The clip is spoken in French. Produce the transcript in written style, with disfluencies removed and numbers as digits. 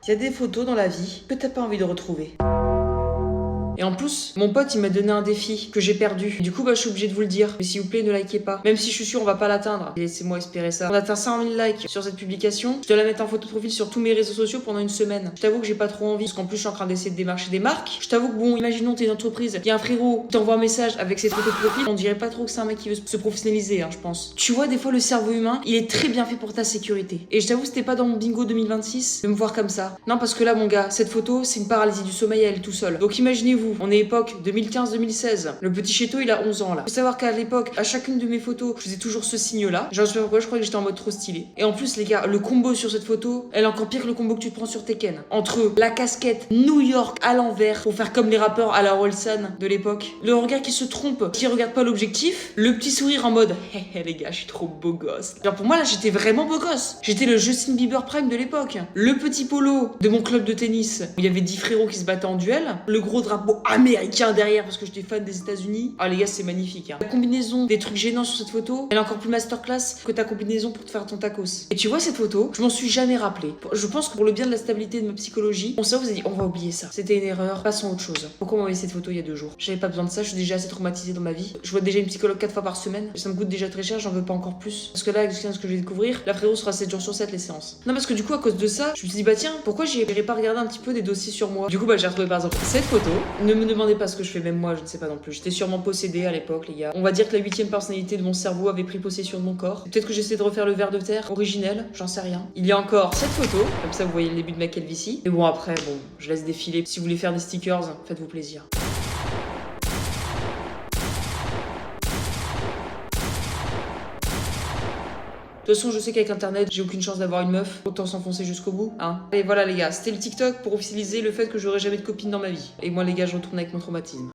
Il y a des photos dans la vie que t'as pas envie de retrouver. Et en plus, mon pote il m'a donné un défi que j'ai perdu. Du coup, je suis obligée de vous le dire. Mais s'il vous plaît, ne likez pas. Même si je suis sûr on va pas l'atteindre. Laissez-moi espérer ça. On atteint 100 000 likes sur cette publication. Je dois la mettre en photo de profil sur tous mes réseaux sociaux pendant une semaine. Je t'avoue que j'ai pas trop envie. Parce qu'en plus, je suis en train d'essayer de démarcher des marques. Je t'avoue que bon, imaginons t'es une entreprise. Il y a un frérot qui t'envoie un message avec cette photo de profil. On dirait pas trop que c'est un mec qui veut se professionnaliser, je pense. Tu vois, des fois, le cerveau humain, il est très bien fait pour ta sécurité. Et je t'avoue, c'était pas dans mon bingo 2026 de me voir comme ça. Non, parce que là, mon gars, cette photo, c'est une paralysie du sommeil à elle tout seul. Donc imaginez-vous, on est époque 2015-2016. Le petit Chéto, il a 11 ans là. Faut savoir qu'à l'époque, à chacune de mes photos, je faisais toujours ce signe-là. Genre, je sais pas pourquoi, je crois que j'étais en mode trop stylé. Et en plus, les gars, le combo sur cette photo, elle est encore pire que le combo que tu te prends sur Tekken. Entre la casquette New York à l'envers, pour faire comme les rappeurs à la Olsen de l'époque, le regard qui se trompe, qui regarde pas l'objectif, le petit sourire en mode hé les gars, je suis trop beau gosse. Genre, pour moi, là, j'étais vraiment beau gosse. J'étais le Justin Bieber Prime de l'époque. Le petit polo de mon club de tennis, où il y avait 10 frérots qui se battaient en duel. Le gros drapeau américain derrière parce que j'étais fan des États-Unis. Ah les gars, c'est magnifique. La combinaison des trucs gênants sur cette photo, elle est encore plus masterclass que ta combinaison pour te faire ton tacos. Et tu vois cette photo, je m'en suis jamais rappelé. Je pense que pour le bien de la stabilité de ma psychologie, mon cerveau vous a dit on va oublier ça. C'était une erreur, passons à autre chose. Pourquoi on m'a envoyé cette photo il y a 2 jours? J'avais pas besoin de ça, je suis déjà assez traumatisée dans ma vie. Je vois déjà une psychologue 4 fois par semaine. Ça me coûte déjà très cher, j'en veux pas encore plus. Parce que là, avec ce que je vais découvrir, la frérot sera 7 jours sur 7 les séances. Non, parce que du coup, à cause de ça, je me suis dit bah tiens, pourquoi j'irais pas regarder un petit peu des dossiers sur moi? Du coup, j'ai retrouvé par exemple cette photo. Ne me demandez pas ce que je fais, même moi, je ne sais pas non plus. J'étais sûrement possédée à l'époque, les gars. On va dire que la 8e personnalité de mon cerveau avait pris possession de mon corps. Peut-être que j'essaie de refaire le ver de terre originel, j'en sais rien. Il y a encore cette photo, comme ça vous voyez le début de ma calvitie. Mais bon, après, bon, je laisse défiler. Si vous voulez faire des stickers, faites-vous plaisir. De toute façon, je sais qu'avec internet, j'ai aucune chance d'avoir une meuf. Autant s'enfoncer jusqu'au bout, hein. Et voilà, les gars, c'était le TikTok pour officialiser le fait que j'aurai jamais de copine dans ma vie. Et moi, les gars, je retourne avec mon traumatisme.